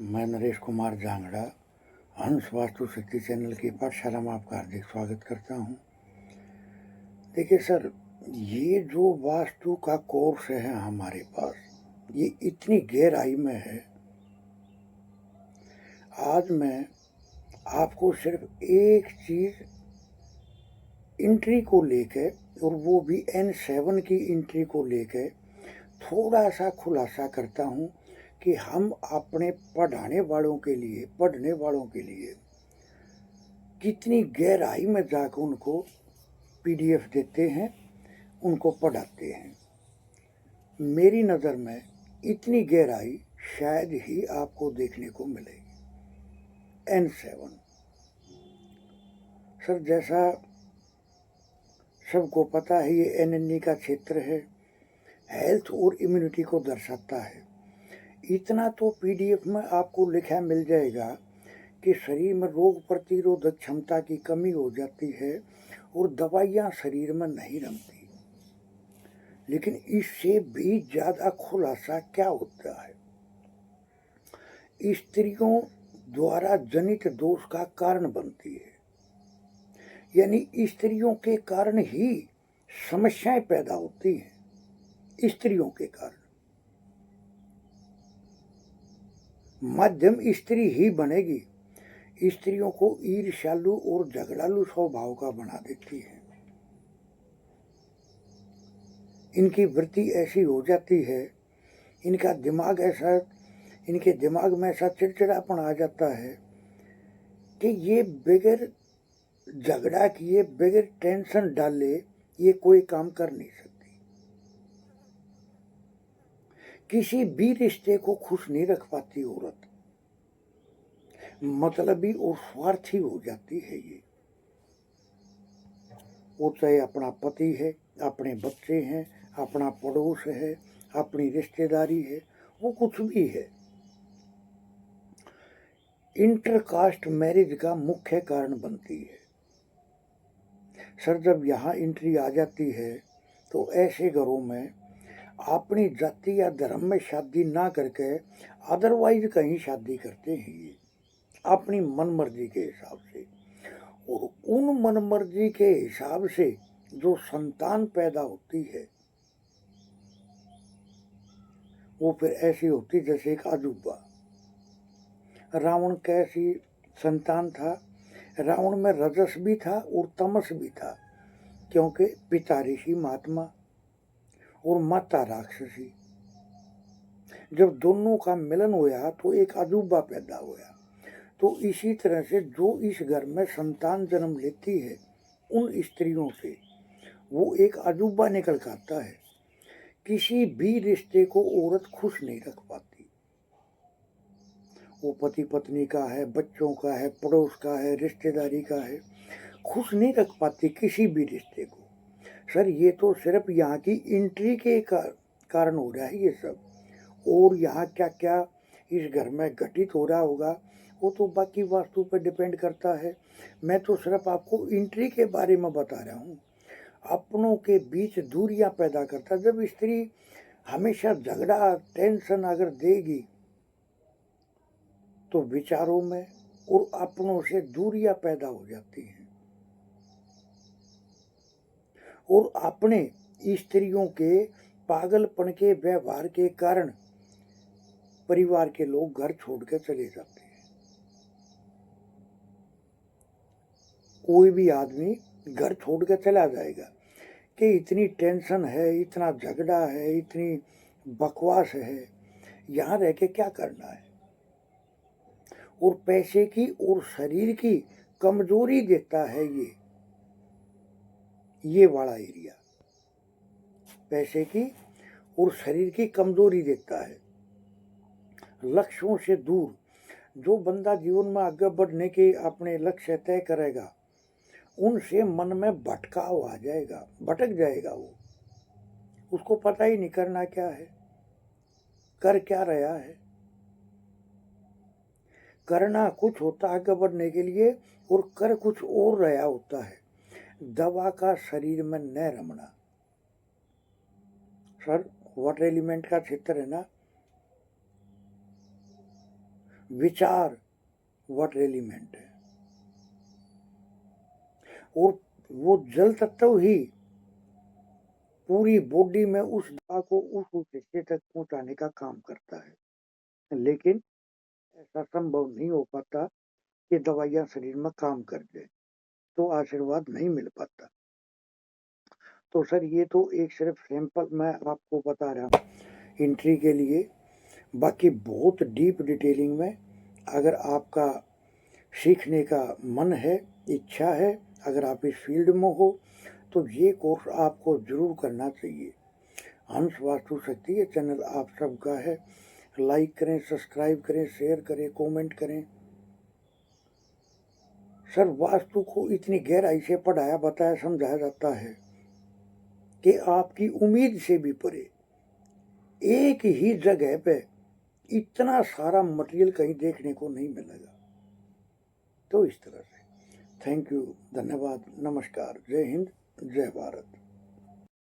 मैं नरेश कुमार जांगड़ा हंस वास्तु शक्ति चैनल की पाठशाला में आपका हार्दिक स्वागत करता हूं। देखिए सर, ये जो वास्तु का कोर्स है हमारे पास, ये इतनी गहराई में है। आज मैं आपको सिर्फ एक चीज एंट्री को लेके, और वो भी N7 की एंट्री को लेके थोड़ा सा खुलासा करता हूं कि हम अपने पढ़ने वालों के लिए कितनी गहराई में जाकर उनको PDF देते हैं, उनको पढ़ाते हैं। मेरी नज़र में इतनी गहराई शायद ही आपको देखने को मिलेगी। N7 सर, जैसा सबको पता है, ये NNE का क्षेत्र है, हेल्थ और इम्यूनिटी को दर्शाता है। इतना तो PDF में आपको लिखा मिल जाएगा कि शरीर में रोग प्रतिरोधक क्षमता की कमी हो जाती है और दवाइयाँ शरीर में नहीं रमती। लेकिन इससे भी ज़्यादा खुलासा क्या होता है, स्त्रियों द्वारा जनित दोष का कारण बनती है। यानी स्त्रियों के कारण ही समस्याएं पैदा होती हैं। स्त्रियों के कारण मध्यम स्त्री ही बनेगी, स्त्रियों को ईर्ष्यालु और झगड़ालू स्वभाव का बना देती है। इनकी वृत्ति ऐसी हो जाती है, इनके दिमाग में ऐसा चिड़चिड़ापन आ जाता है कि ये बगैर झगड़ा किए, बगैर टेंशन डाले ये कोई काम कर नहीं सकती। किसी भी रिश्ते को खुश नहीं रख पाती औरत, मतलबी और स्वार्थी हो जाती है ये। वो चाहे अपना पति है, अपने बच्चे हैं, अपना पड़ोस है, अपनी रिश्तेदारी है, वो कुछ भी है। इंटरकास्ट मैरिज का मुख्य कारण बनती है। सर, जब यहाँ एंट्री आ जाती है तो ऐसे घरों में अपनी जाति या धर्म में शादी ना करके अदरवाइज कहीं शादी करते हैं ये, अपनी मनमर्जी के हिसाब से। और उन मनमर्जी के हिसाब से जो संतान पैदा होती है वो फिर ऐसी होती जैसे एक अजूबा। रावण कैसी संतान था? रावण में रजस भी था और तमस भी था, क्योंकि पिता ऋषि महात्मा और माता राक्षसी। जब दोनों का मिलन हुआ तो एक अजूबा पैदा हुआ। तो इसी तरह से जो इस घर में संतान जन्म लेती है उन स्त्रियों से, वो एक अजूबा निकल कर आता है। किसी भी रिश्ते को औरत खुश नहीं रख पाती। वो पति पत्नी का है, बच्चों का है, पड़ोस का है, रिश्तेदारी का है, खुश नहीं रख पाती किसी भी रिश्ते को। सर, ये तो सिर्फ यहाँ की एंट्री के कारण हो रहा है ये सब। और यहाँ क्या क्या इस घर में घटित हो रहा होगा वो तो बाकी वास्तु पर डिपेंड करता है। मैं तो सिर्फ आपको एंट्री के बारे में बता रहा हूँ। अपनों के बीच दूरियां पैदा करता। जब स्त्री हमेशा झगड़ा, टेंशन अगर देगी तो विचारों में और अपनों से दूरियां पैदा हो जाती हैं। और अपने स्त्रियों के पागलपन के व्यवहार के कारण परिवार के लोग घर छोड़कर चले जाते हैं। कोई भी आदमी घर छोड़कर चला जाएगा कि इतनी टेंशन है, इतना झगड़ा है, इतनी बकवास है, यहाँ रह के क्या करना है। और पैसे की और शरीर की कमजोरी देता है ये वाला एरिया। पैसे की और शरीर की कमजोरी देता है। लक्ष्यों से दूर जो बंदा जीवन में आगे बढ़ने के अपने लक्ष्य तय करेगा, उनसे मन में भटकाव आ जाएगा, भटक जाएगा वो। उसको पता ही नहीं करना क्या है, कर क्या रहा है। करना कुछ होता है आगे बढ़ने के लिए और कर कुछ और रहा होता है। दवा का शरीर में न रमना। सर, वाटर एलिमेंट का क्षेत्र है ना, विचार व्हाट रियली मेंट है। और वो जल तत्व ही पूरी बॉडी में उस दवा को उस हिस्से तक पहुंचाने का काम करता है, लेकिन ऐसा संभव नहीं हो पाता कि दवाइयां शरीर में काम कर जाए, तो आशीर्वाद नहीं मिल पाता। तो सर ये तो एक सिर्फ सैंपल मैं आपको बता रहा हूँ एंट्री के लिए। बाकी बहुत डीप डिटेलिंग में अगर आपका सीखने का मन है, इच्छा है, अगर आप इस फील्ड में हो तो ये कोर्स आपको जरूर करना चाहिए। हंस वास्तु शक्ति ये चैनल आप सबका है। लाइक करें, सब्सक्राइब करें, शेयर करें, कमेंट करें। सर वास्तु को इतनी गहराई से पढ़ाया, बताया, समझाया जाता है कि आपकी उम्मीद से भी परे एक ही जगह पे इतना सारा मटेरियल कहीं देखने को नहीं मिलेगा। तो इस तरह से थैंक यू, धन्यवाद, नमस्कार, जय हिंद, जय भारत।